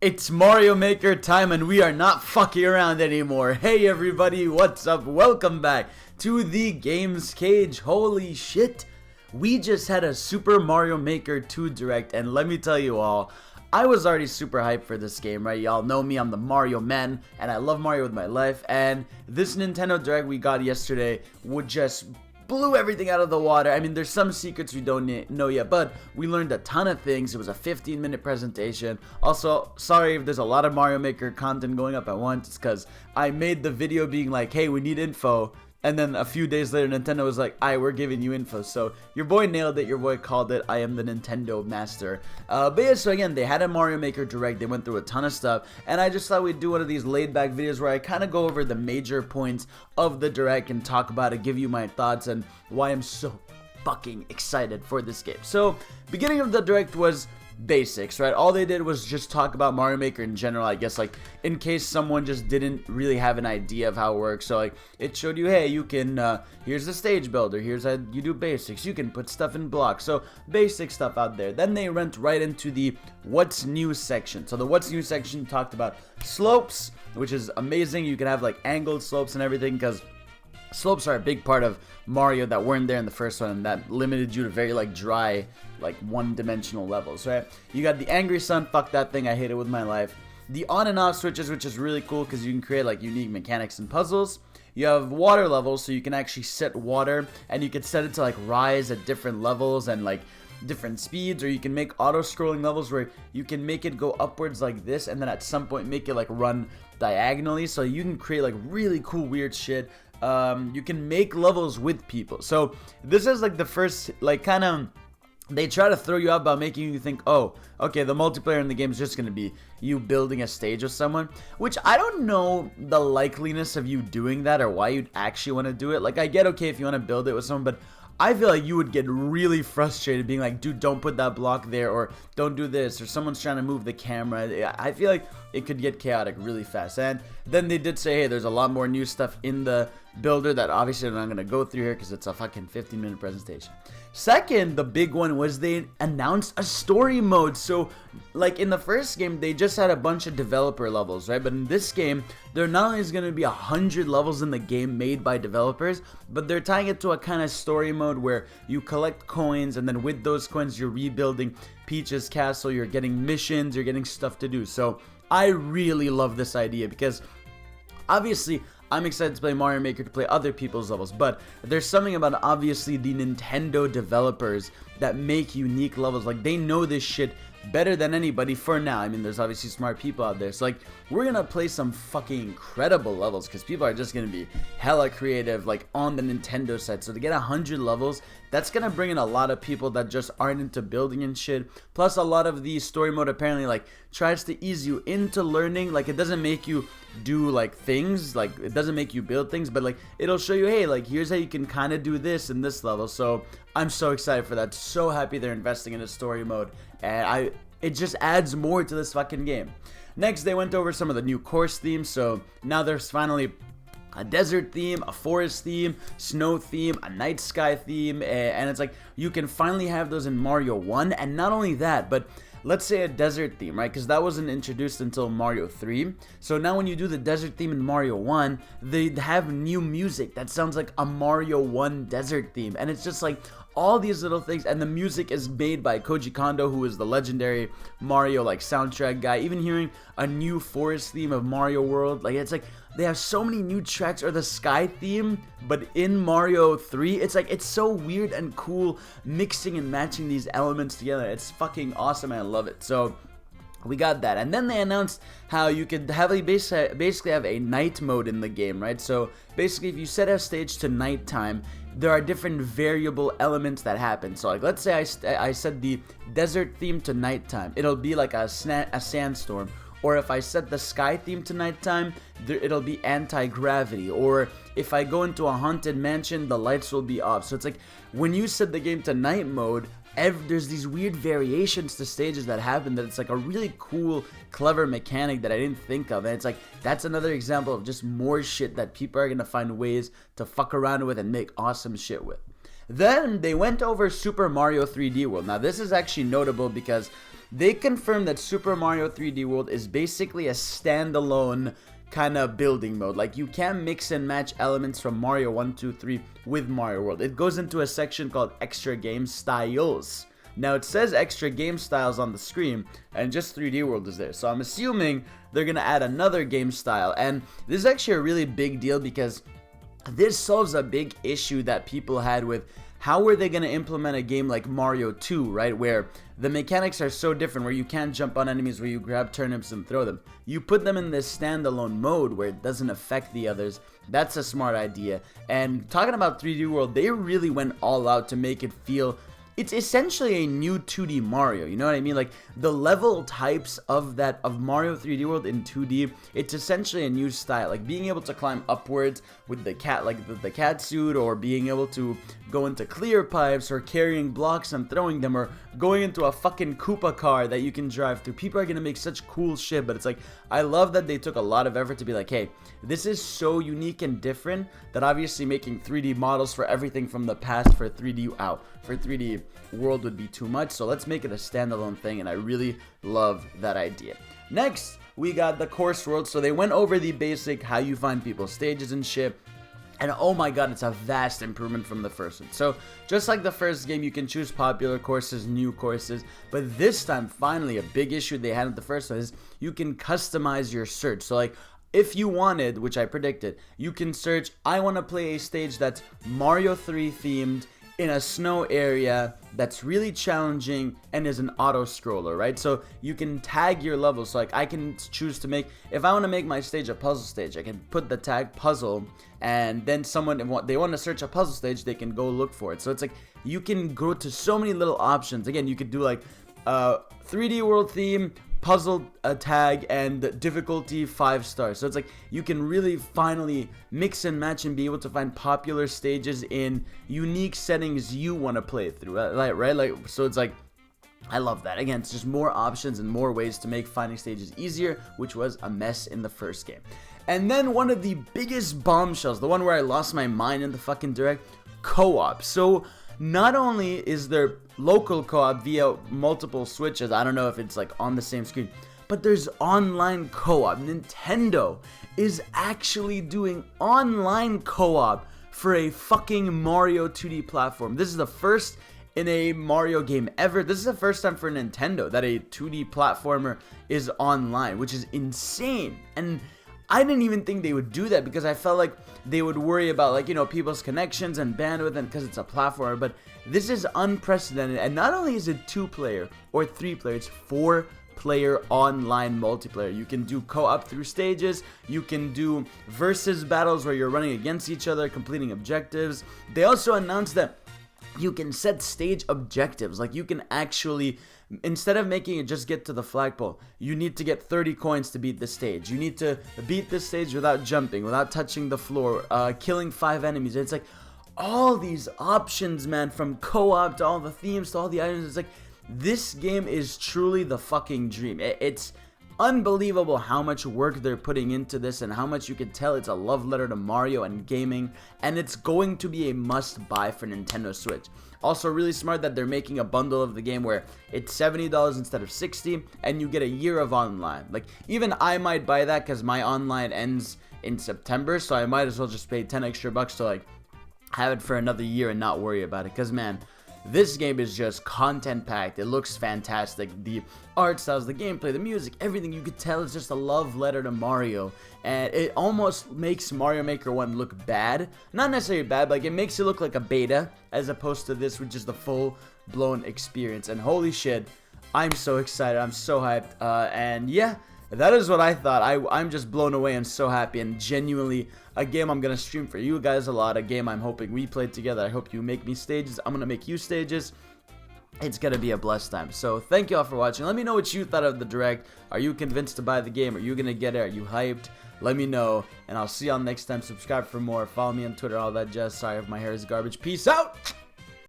It's Mario Maker time and we are not fucking around anymore. Hey everybody, what's up? Welcome back to the Games Cage. Holy shit. We just had a Super Mario Maker 2 Direct and let me tell you all, I was already super hyped for this game, right? Y'all know me, I'm the Mario man and I love Mario with my life, and this Nintendo Direct we got yesterday would just blew everything out of the water. I mean, there's some secrets we don't know yet, but we learned a ton of things. It was a 15-minute presentation. Also, sorry if there's a lot of Mario Maker content going up at once. It's because I made the video being like, hey, we need info. And then a few days later, Nintendo was like, alright, we're giving you info. So your boy nailed it. Your boy called it. I am the Nintendo master. But yeah, so again, they had a Mario Maker Direct. They went through a ton of stuff. And I just thought we'd do one of these laid back videos where I kind of go over the major points of the Direct and talk about it, give you my thoughts and why I'm so fucking excited for this game. So beginning of the Direct was basics, right? All they did was just talk about Mario Maker in general, I guess, like in case someone just didn't really have an idea of how it works. So like it showed you, hey, you can here's the stage builder, here's how you do basics, you can put stuff in blocks, so basic stuff out there. Then they went right into the what's new section. So the what's new section talked about slopes, which is amazing. You can have like angled slopes and everything because slopes are a big part of Mario that weren't there in the first one, and that limited you to very like dry, like one-dimensional levels, right? You got the angry sun, fuck that thing, I hate it with my life. The on and off switches, which is really cool because you can create like unique mechanics and puzzles. You have water levels, so you can actually set water and you can set it to like rise at different levels and like different speeds, or you can make auto-scrolling levels where you can make it go upwards like this and then at some point make it like run diagonally, so you can create like really cool weird shit. You can make levels with people. So this is like the first, like, kind of, they try to throw you out by making you think, oh, okay, the multiplayer in the game is just going to be you building a stage with someone, which I don't know the likeliness of you doing that or why you'd actually want to do it. Like, I get, okay, if you want to build it with someone, but I feel like you would get really frustrated being like, dude, don't put that block there, or don't do this, or someone's trying to move the camera. I feel like it could get chaotic really fast. And then they did say, hey, there's a lot more new stuff in the builder that obviously I'm not going to go through here because it's a fucking 15-minute presentation. Second, the big one was they announced a story mode. So like in the first game, they just had a bunch of developer levels, right? But in this game, there not only is going to be 100 levels in the game made by developers, but they're tying it to a kind of story mode where you collect coins, and then with those coins, you're rebuilding Peach's castle, you're getting missions, you're getting stuff to do. So I really love this idea because obviously I'm excited to play Mario Maker to play other people's levels, but there's something about obviously the Nintendo developers that make unique levels. Like, they know this shit better than anybody for now. I mean, there's obviously smart people out there, so like we're gonna play some fucking incredible levels because people are just gonna be hella creative like on the Nintendo side. So to get 100 levels, that's gonna bring in a lot of people that just aren't into building and shit. Plus a lot of the story mode apparently like tries to ease you into learning. Like, it doesn't make you do like things, like it doesn't make you build things, but like it'll show you, hey, like here's how you can kind of do this in this level. So I'm so excited for that. So happy they're investing in a story mode, and it just adds more to this fucking game. Next, they went over some of the new course themes. So now there's finally a desert theme, a forest theme, snow theme, a night sky theme, and it's like you can finally have those in Mario 1. And not only that, but let's say a desert theme, right? Because that wasn't introduced until Mario 3. So now when you do the desert theme in Mario 1, they have new music that sounds like a Mario 1 desert theme. And it's just like all these little things, and the music is made by Koji Kondo, who is the legendary Mario like soundtrack guy. Even hearing a new forest theme of Mario World, like it's like they have so many new tracks, or the sky theme, but in Mario 3, it's like it's so weird and cool mixing and matching these elements together. It's fucking awesome, and I love it. So we got that, and then they announced how you could basically have a night mode in the game, right? So basically, if you set a stage to nighttime, there are different variable elements that happen. So like, let's say I set the desert theme to nighttime, it'll be like a sandstorm. Or if I set the sky theme to nighttime, it'll be anti-gravity. Or if I go into a haunted mansion, the lights will be off. So it's like when you set the game to night mode, there's these weird variations to stages that happen that it's like a really cool, clever mechanic that I didn't think of. And it's like, that's another example of just more shit that people are going to find ways to fuck around with and make awesome shit with. Then they went over Super Mario 3D World. Now this is actually notable because they confirmed that Super Mario 3D World is basically a standalone kind of building mode. Like, you can mix and match elements from Mario 1, 2, 3 with Mario World. It goes into a section called Extra Game Styles. Now, it says Extra Game Styles on the screen, and just 3D World is there. So I'm assuming they're going to add another game style. And this is actually a really big deal because this solves a big issue that people had with how were they going to implement a game like Mario 2, right? Where the mechanics are so different, where you can't jump on enemies, where you grab turnips and throw them. You put them in this standalone mode where it doesn't affect the others. That's a smart idea. And talking about 3D World, they really went all out to make it feel... It's essentially a new 2D Mario, you know what I mean? Like, the level types of Mario 3D World in 2D, it's essentially a new style. Like, being able to climb upwards with the cat, like the cat suit, or being able to go into clear pipes, or carrying blocks and throwing them, or going into a fucking Koopa car that you can drive through. People are gonna make such cool shit, but it's like, I love that they took a lot of effort to be like, hey, this is so unique and different that obviously making 3D models for everything from the past for 3D World would be too much, so let's make it a standalone thing, and I really love that idea. Next, we got the course world. So they went over the basic how you find people's stages and shit. And oh my god, it's a vast improvement from the first one. So just like the first game, you can choose popular courses, new courses, but this time, finally, a big issue they had with the first one is you can customize your search. So like, if you wanted, which I predicted, you can search, I want to play a stage that's Mario 3 themed, in a snow area that's really challenging and is an auto scroller, right? So you can tag your levels. So like, I can choose to make, if I want to make my stage a puzzle stage, I can put the tag puzzle, and then someone, they want to search a puzzle stage, they can go look for it. So it's like, you can go to so many little options. Again, you could do like 3D World theme, puzzle tag, and difficulty 5 stars. So it's like, you can really finally mix and match and be able to find popular stages in unique settings you want to play through, right? Like, so it's like, I love that. Again, it's just more options and more ways to make finding stages easier, which was a mess in the first game. And then one of the biggest bombshells, the one where I lost my mind in the fucking direct, co-op. So not only is there local co-op via multiple switches, I don't know if it's like on the same screen, but there's online co-op. Nintendo is actually doing online co-op for a fucking Mario 2D platform. This is the first in a Mario game ever. This is the first time for Nintendo that a 2D platformer is online, which is insane. And I didn't even think they would do that because I felt like they would worry about, like, you know, people's connections and bandwidth, and because it's a platformer. But this is unprecedented, and not only is it 2-player or 3-player, it's 4-player online multiplayer. You can do co-op through stages, you can do versus battles where you're running against each other, completing objectives. They also announced that you can set stage objectives. Like, you can actually, instead of making it just get to the flagpole, you need to get 30 coins to beat the stage. You need to beat the stage without jumping, without touching the floor, killing 5 enemies. It's like all these options, man, from co-op to all the themes to all the items. It's like, this game is truly the fucking dream. It's unbelievable how much work they're putting into this, and how much you can tell it's a love letter to Mario and gaming, and it's going to be a must buy for Nintendo Switch. Also, really smart that they're making a bundle of the game where it's $70 instead of $60, and you get a year of online. Like, even I might buy that because my online ends in September, so I might as well just pay 10 extra bucks to like have it for another year and not worry about it. Because, man, this game is just content packed. It looks fantastic. The art styles, the gameplay, the music, everything, you could tell it's just a love letter to Mario. And it almost makes Mario Maker 1 look bad. Not necessarily bad, but like, it makes it look like a beta as opposed to this, which is the full blown experience. And holy shit, I'm so excited. I'm so hyped. And yeah, that is what I thought. I'm just blown away and so happy, and genuinely a game I'm gonna stream for you guys a lot, a game I'm hoping we play together. I hope you make me stages, I'm gonna make you stages. It's gonna be a blessed time. So thank you all for watching. Let me know what you thought of the direct. Are you convinced to buy the game? Are you gonna get it? Are you hyped? Let me know, and I'll see y'all next time. Subscribe for more, follow me on Twitter, all that jazz. Sorry if my hair is garbage. Peace out.